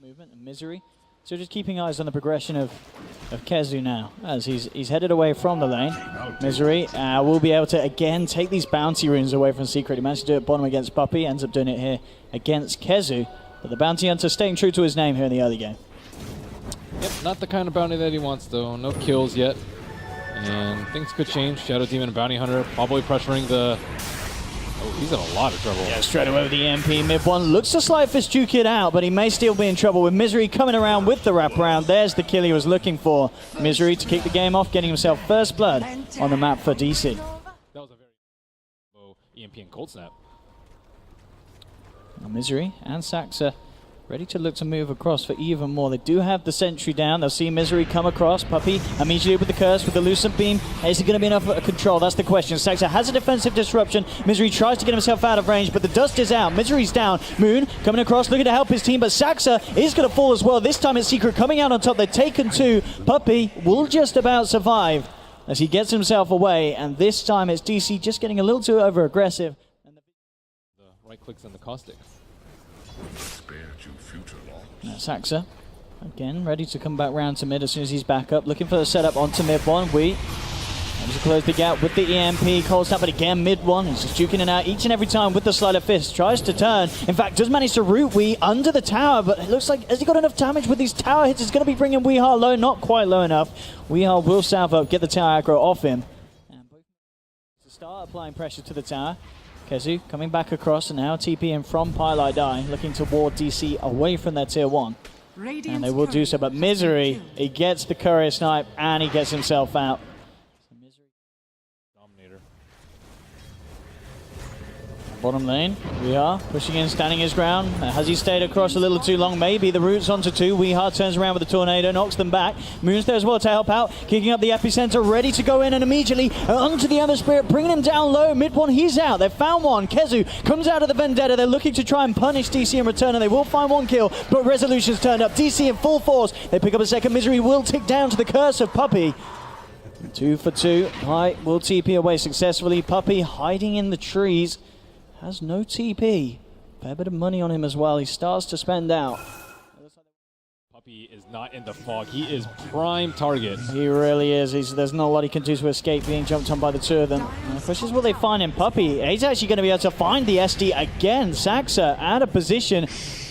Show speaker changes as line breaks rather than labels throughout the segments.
movement and Misery. So just keeping eyes on the progression of Kezu now, as he's headed away from the lane. Misery will be able to again take these bounty runes away from Secret. He managed to do it bottom against Puppey, ends up doing it here against Kezu. But the bounty hunter staying true to his name here in the early game.
Yep, not the kind of bounty that he wants though. No kills yet. And things could change. Shadow Demon and Bounty Hunter probably pressuring the... Oh, he's in a lot of trouble.
Yeah, straight away with the EMP. Mid one looks to slide fist duke it out, but he may still be in trouble with Misery coming around with the wraparound. There's the kill he was looking for. Misery to kick the game off, getting himself first blood on the map for DC.
That was a very low EMP and Cold Snap.
Now Misery and Saxa ready to look to move across for even more. They do have the sentry down. They'll see Misery come across. Puppey immediately with the curse, with the Lucent Beam. Is it going to be enough control? That's the question. Saxa has a defensive disruption. Misery tries to get himself out of range, but the dust is out. Misery's down. Moon coming across, looking to help his team, but Saxa is going to fall as well. This time it's Secret coming out on top. They've taken two. Puppey will just about survive as he gets himself away, and this time it's DC just getting a little too over-aggressive.
The right clicks on the Caustic.
Saxa, again, ready to come back round to mid as soon as he's back up. Looking for the setup onto mid one. We manage to close the gap with the EMP. Cold Snap, but again, mid one. He's just juking it out each and every time with the Slider Fist. Tries to turn. In fact, does manage to root Wee under the tower, but it looks like, has he got enough damage with these tower hits? It's going to be bringing Weehar low. Not quite low enough. Weehar will salve up, get the tower aggro off him. And both to start applying pressure to the tower. Kezu coming back across and now TPing from Pylai Die, looking to ward DC away from their tier 1. And they will do so, but Misery, he gets the courier snipe and he gets himself out.
Dominator.
Bottom lane, Weehar pushing in, standing his ground. Has he stayed across a little too long? Maybe. The root's onto two. Weehar turns around with the tornado, knocks them back. Moon's there as well to help out, kicking up the epicenter, ready to go in, and immediately onto the other spirit, bringing him down low. Mid one, he's out. They've found one. Kezu comes out of the Vendetta. They're looking to try and punish DC in return, and they will find one kill, but Resolution's turned up. DC in full force. They pick up a second. Misery will tick down to the curse of Puppey. 2 for 2. Pi will TP away successfully. Puppey hiding in the trees. Has no TP. Fair bit of money on him as well. He starts to spend out.
Puppey is not in the fog. He is prime target.
He really is. There's not a lot he can do to escape being jumped on by the two of them. And the question is, will they find him? Puppey, he's actually going to be able to find the SD again. Saxa out of position.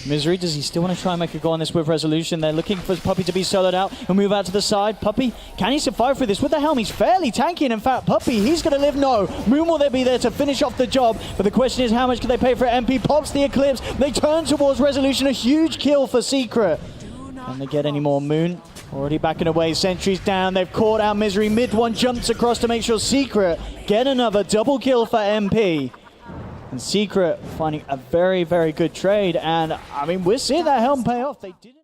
Misery, does he still want to try and make a go on this with Resolution? They're looking for Puppey to be soloed out and move out to the side. Puppey, can he survive through this? With the helm, he's fairly tanky. And in fact, Puppey, he's going to live. No. Moon will be there to finish off the job. But the question is, how much can they pay for it? MP pops the Eclipse. They turn towards Resolution. A huge kill for Secret. Can they get any more? Moon already backing away. Sentries down. They've caught out Misery. Mid one jumps across to make sure Secret get another double kill for MP. And Secret finding a very, very good trade. And, I mean, we're seeing that helm pay off. They didn't.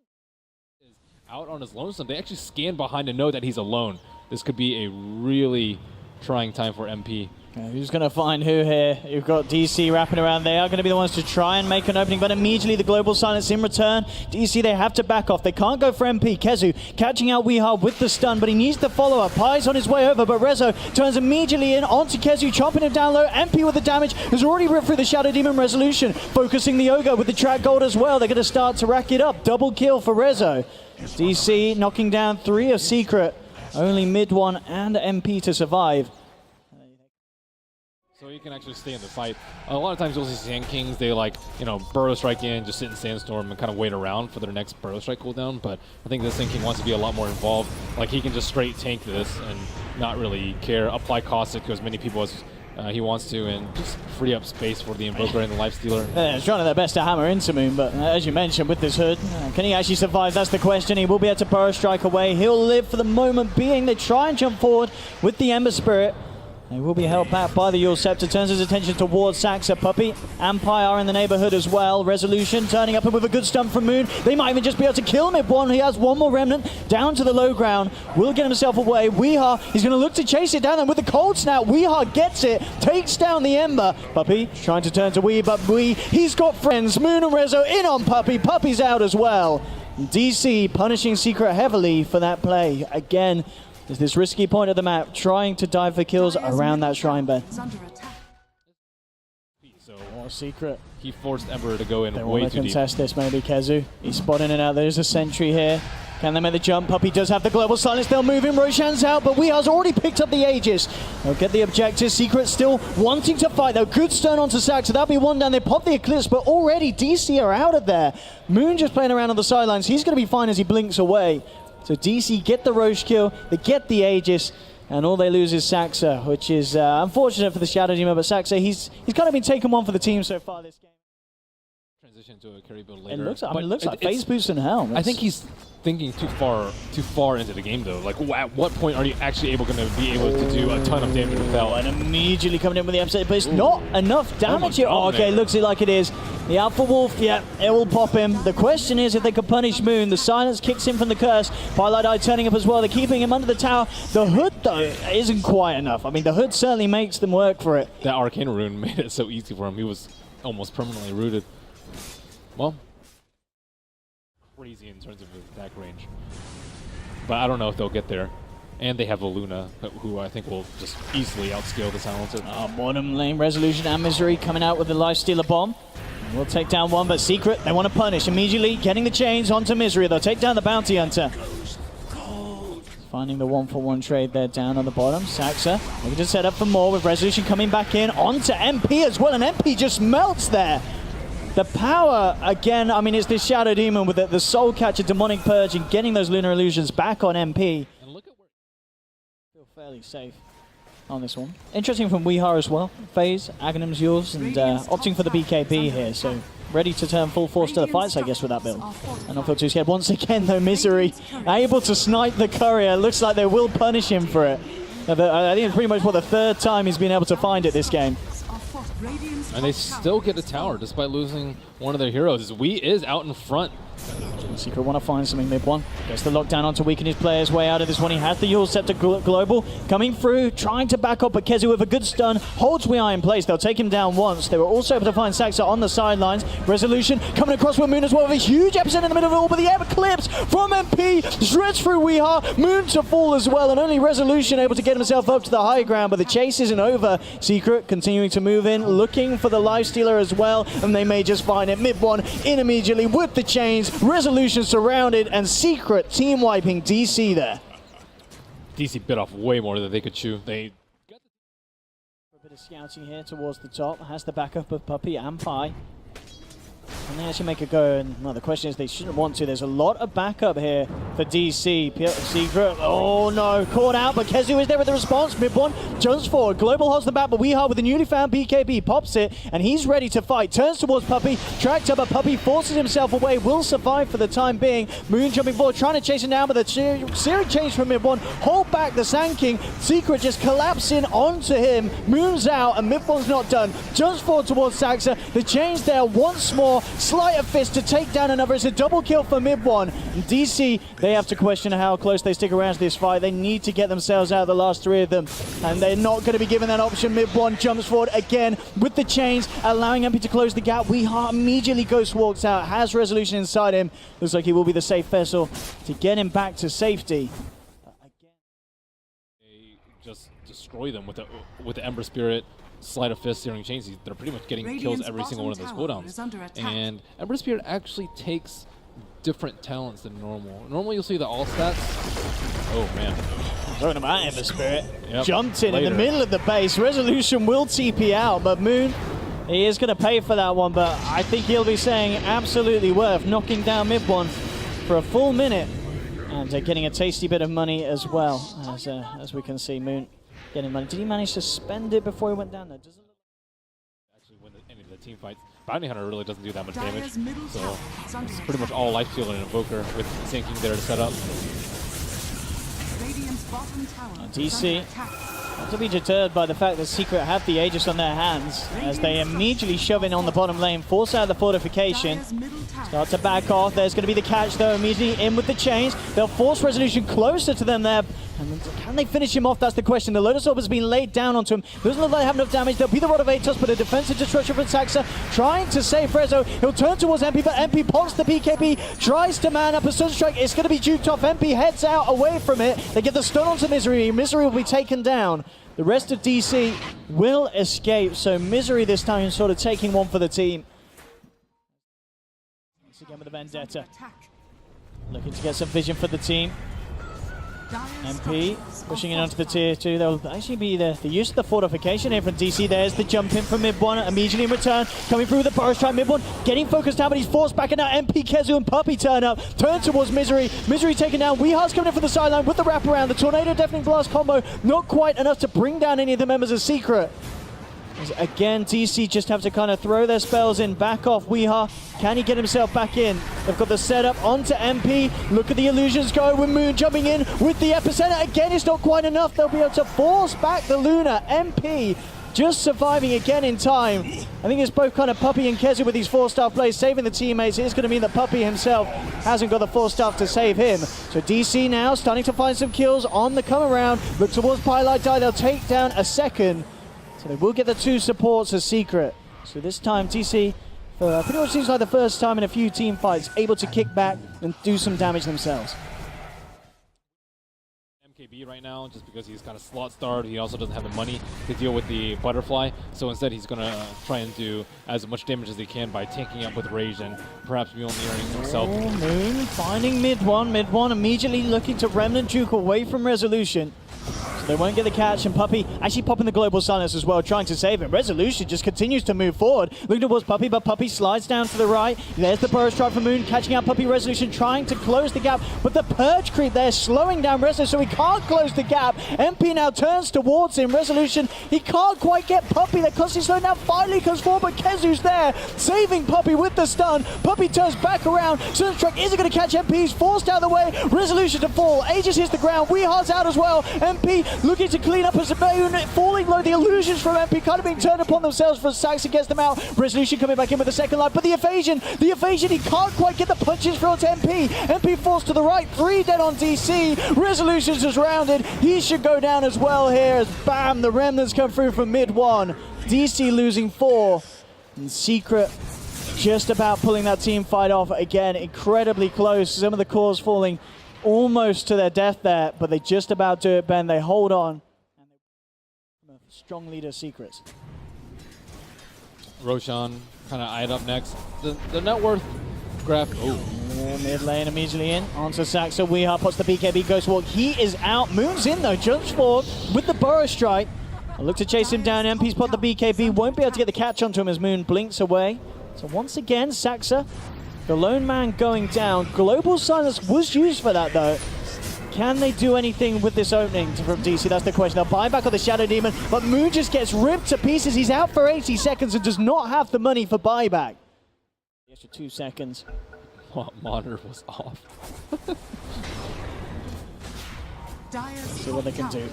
Out on his lonesome. They actually scan behind to know that he's alone. This could be a really trying time for MP.
Who's going to find who here? You've got DC wrapping around. They are going to be the ones to try and make an opening, but immediately the global silence in return. DC, they have to back off. They can't go for MP. Kezu catching out Weehar with the stun, but he needs the follow-up. Pai's on his way over, but Rezo turns immediately in onto Kezu, chopping him down low. MP with the damage has already ripped through the Shadow Demon. Resolution focusing the Ogre with the track gold as well. They're going to start to rack it up. Double kill for Rezo. DC knocking down 3 of Secret. Only mid one and MP to survive.
So you can actually stay in the fight. A lot of times you'll see Sand Kings, they burrow strike in, just sit in Sandstorm and kind of wait around for their next burrow strike cooldown. But I think this Sand King wants to be a lot more involved. Like, he can just straight tank this and not really care, apply Caustic to as many people as he wants to, and just free up space for the Invoker and the Lifestealer.
They're trying their best to hammer into Moon, but as you mentioned with this hood, can he actually survive? That's the question. He will be able to burrow strike away. He'll live for the moment being. They try and jump forward with the Ember Spirit. He will be held back by the Yule Scepter, turns his attention towards Saxa. Puppey and Pi are in the neighborhood as well. Resolution turning up with a good stun from Moon. They might even just be able to kill mid one. He has one more remnant down to the low ground. Will get himself away. Weehar, he's going to look to chase it down, and with the cold snap, Weehar gets it, takes down the Ember. Puppey trying to turn to Wee, but Wee, he's got friends. Moon and Rezo in on Puppey. Puppey's out as well. DC punishing Secret heavily for that play. Again, there's this risky point of the map, trying to dive for kills around that shrine bed. So, more Secret
he forced Ember to go in
They
way
want to
too deep.
contest this, maybe, Kezu. He's spotting it out. There's a sentry here. Can they make the jump? Puppey does have the global silence. They'll move him. Roshan's out, but Weehar's already picked up the Aegis. They'll get the objective. Secret still wanting to fight, though. Good stun onto Sax, so that'll be one down. They pop the Eclipse, but already DC are out of there. Moon just playing around on the sidelines. He's going to be fine as he blinks away. So DC get the Roche kill. They get the Aegis. And all they lose is Saxa, which is unfortunate for the Shadow Demon. But Saxa, he's kind of been taking one for the team so far this game.
Transition to a carry build later.
It looks like phase boost and helm.
I think he's thinking too far into the game though. Like, at what point are you actually going to be able to do a ton of damage without?
And immediately coming in with the upset, but it's not enough damage here. Oh, okay, looks like it is. The Alpha Wolf, yeah, it will pop him. The question is if they can punish Moon. The silence kicks in from the curse. Twilight Eye turning up as well. They're keeping him under the tower. The hood, though, isn't quite enough. I mean, the hood certainly makes them work for it.
That Arcane Rune made it so easy for him. He was almost permanently rooted. Well, crazy in terms of his attack range. But I don't know if they'll get there. And they have a Luna, who I think will just easily outscale the Silencer.
Bottom lane, Resolution and Misery coming out with the Lifestealer bomb. We'll take down one, but Secret, they want to punish. Immediately getting the chains onto Misery. They'll take down the Bounty Hunter. Finding the 1-for-1 trade there down on the bottom. Saxa looking to set up for more with Resolution coming back in onto MP as well, and MP just melts there. The power, again, I mean, it's this Shadow Demon with the Soul Catcher, Demonic Purge, and getting those Lunar Illusions back on MP.
And look at where
Feel fairly safe on this one. Interesting from Weehar as well. Phase, Aghanim's yours, and opting for the BKB here, so ready to turn full force to the fights, I guess, with that build. And not feel too scared. Once again, though, Misery able to snipe the Courier. Looks like they will punish him for it. I think it's pretty much the third time he's been able to find it this game.
And they still get a tower despite losing one of their heroes. Wee is out in front.
Secret want to find something mid one. Gets the lockdown on to weaken his players way out of this one. He has the Yule Scepter Global coming through, trying to back up, but Kezu with a good stun holds Weeha in place. They'll take him down once. They were also able to find Saxa on the sidelines. Resolution coming across with Moon as well with a huge epicenter in the middle of it all, but the Eclipse from MP shreds through Weeha. Moon to fall as well, and only Resolution able to get himself up to the high ground, but the chase isn't over. Secret continuing to move in, looking for the Lifestealer as well, and they may just find it. Mid one in immediately with the chains. Resolution surrounded, and Secret team wiping DC there.
DC bit off way more than they could chew. They got
A bit of scouting here towards the top. Has the backup of Puppey and Pi. And they actually make a go, and well, the question is they shouldn't want to. There's a lot of backup here for DC. Secret, oh no, caught out, but Kezu is there with the response. Mid one jumps forward, Global holds the back, but Weeha with the newly found BKB pops it, and he's ready to fight. Turns towards Puppey, tracked up, but Puppey forces himself away, will survive for the time being. Moon jumping forward, trying to chase him down, but the Searing change from mid one, hold back the Sand King. Secret just collapsing onto him, Moon's out, and mid one's not done. Jumps forward towards Saxa, the chain's there once more. Sleight of fist to take down another. It's a double kill for mid one. And DC, they have to question how close they stick around to this fight. They need to get themselves out of the last three of them, and they're not going to be given that option. Mid one jumps forward again with the chains, allowing MP to close the gap. Weeha immediately ghost walks out, has Resolution inside him. Looks like he will be the safe vessel to get him back to safety.
They just destroy them with the Ember Spirit. Sleight of fist, Searing Chains. They're pretty much getting kills every single one of those cooldowns. And Ember Spirit actually takes different talents than normal. Normally you'll see the all stats. Oh man.
Throwing him out, Ember Spirit.
Yep.
Jumped in
Later.
the middle of the base. Resolution will TP out, but Moon, he is going to pay for that one, but I think he'll be saying absolutely worth knocking down mid one for a full minute and getting a tasty bit of money as well, as we can see Moon getting money. Did he manage to spend it before he went down there? Doesn't look
Actually, when any of the team fights, Bounty Hunter really doesn't do that much damage. So it's pretty much all life steal and Invoker with Sand King there to set up.
DC not to be deterred by the fact that Secret have the Aegis on their hands as they immediately shove in on the bottom lane, force out the fortification, start to back off. There's going to be the catch though, immediately in with the chains. They'll force Resolution closer to them there. And can they finish him off? That's the question. The Lotus Orb has been laid down onto him. Doesn't look like they have enough damage. There'll be the Rod of Atos, but a defensive destruction from Saxa trying to save Frezzo. He'll turn towards MP, but MP pops the BKB, tries to man up a Sun Strike. It's going to be duped off. MP heads out away from it. They get the stun onto Misery. Misery will be taken down. The rest of DC will escape. So Misery this time sort of taking one for the team. again with the Vendetta. Looking to get some vision for the team. MP pushing in onto the tier 2. There'll actually be the use of the fortification here from DC. There's the jump in from mid-one. Immediately in return, coming through with the burst strike. Mid-one getting focused down, but he's forced back, and now MP, Kezu, and Puppey turn up. Turn towards Misery. Misery taken down. Weehar's coming in from the sideline with the wraparound. The Tornado Deafening Blast combo, not quite enough to bring down any of the members of Secret. As again, DC just have to kind of throw their spells in, back off Weehar. Can he get himself back in? They've got the setup onto MP. Look at the illusions go with Moon jumping in with the epicenter. Again, it's not quite enough. They'll be able to force back the Luna. MP just surviving again in time. I think it's both kind of Puppey and Kezu with these 4-star plays saving the teammates. It's going to mean that Puppey himself hasn't got the 4-star to save him. So DC now starting to find some kills on the come around. Look towards Pylite Die. They'll take down a second. So they will get the 2 supports as Secret. So this time DC, for pretty much seems like the first time in a few team fights, able to kick back and do some damage themselves.
MKB right now, just because he's kind of slot starved, he also doesn't have the money to deal with the butterfly. So instead he's going to try and do as much damage as he can by tanking up with Rage and perhaps Mjolniring himself.
Oh, Moon finding mid-one. Mid-one immediately looking to Remnant Juke away from Resolution. So they won't get the catch, and Puppey actually popping the Global Silence as well, trying to save him. Resolution just continues to move forward. Looking towards Puppey, but Puppey slides down to the right. There's the burst strike from Moon, catching out Puppey. Resolution trying to close the gap, but the Purge creep there slowing down Resolution, so he can't close the gap. MP now turns towards him. Resolution, he can't quite get Puppey. They're constantly slowing down. Finally comes forward, but Kezu's there, saving Puppey with the stun. Puppey turns back around. Sunstruck isn't going to catch MP. He's forced out of the way. Resolution to fall. Aegis hits the ground. Weehar's out as well. MP looking to clean up as a Moon, falling low. The illusions from MP kind of being turned upon themselves for Saxa gets them out. Resolution coming back in with the second life, but the evasion, he can't quite get the punches through onto MP. MP forced to the right, 3 dead on DC. Resolution's just rounded. He should go down as well here as bam, the remnants come through from mid-one. DC losing 4, and Secret just about pulling that team fight off again. Incredibly close. Some of the cores falling almost to their death there, but they just about do it, Ben. They hold on. And strong leader Secrets.
Roshan kind of eyed up next. The net worth graph. Oh,
mid lane immediately in. Onto Saxa. Weehar puts the BKB Ghost Walk. He is out. Moon's in though. Jumps forward with the Burrow Strike. I'll look to chase him down. MP's put the BKB. Won't be able to get the catch onto him as Moon blinks away. So once again, Saxa, the lone man going down. Global Silence was used for that though. Can they do anything with this opening from DC? That's the question. They'll buy back on the Shadow Demon, but Moon just gets ripped to pieces. He's out for 80 seconds and does not have the money for buyback. The extra 2 seconds.
Monitor was off.
See what they can do.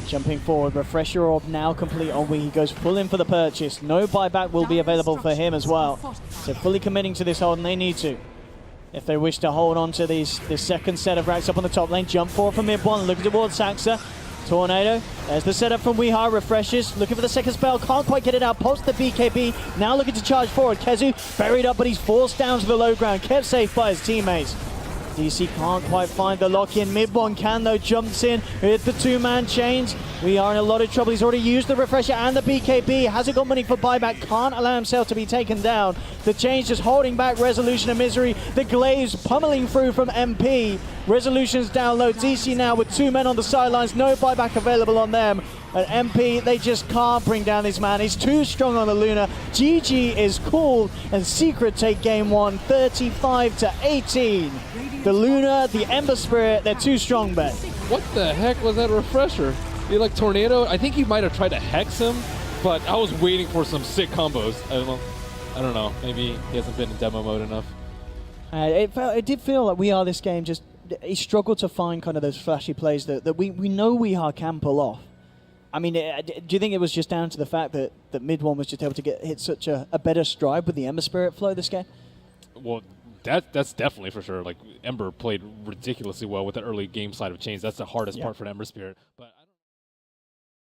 Jumping forward, Refresher Orb now complete on Wii. He goes full in for the purchase. No buyback will be available for him as well. So fully committing to this hold, and they need to, if they wish to hold on to this second set of racks up on the top lane. Jump forward from mid-one, looking towards Saxa. Tornado, there's the setup from Weehar. Refreshes, looking for the second spell, can't quite get it out. Post the BKB, now looking to charge forward. Kezu buried up, but he's forced down to the low ground, kept safe by his teammates. DC can't quite find the lock-in. Mid-one can though, jumps in, hit the 2-man chains. We are in a lot of trouble. He's already used the Refresher and the BKB. Hasn't got money for buyback, can't allow himself to be taken down. The change just holding back Resolution and Misery. The Glaives pummeling through from MP. Resolution's down low. DC now with 2 men on the sidelines. No buyback available on them. And MP, they just can't bring down this man. He's too strong on the Luna. GG is called, and Secret take game 1, 35-18. The Luna, the Ember Spirit, they're too strong, Ben.
What the heck was that Refresher? He like Tornado? I think he might have tried to hex him, but I was waiting for some sick combos. I don't know. Maybe he hasn't been in demo mode enough.
It did feel like We Are this game just, he struggled to find kind of those flashy plays that we know We Are can pull off. I mean, do you think it was just down to the fact that mid-one was just able to hit such a better stride with the Ember Spirit flow this game?
Well, that's definitely for sure. Like, Ember played ridiculously well with the early game side of chains. That's the hardest part for the Ember Spirit. But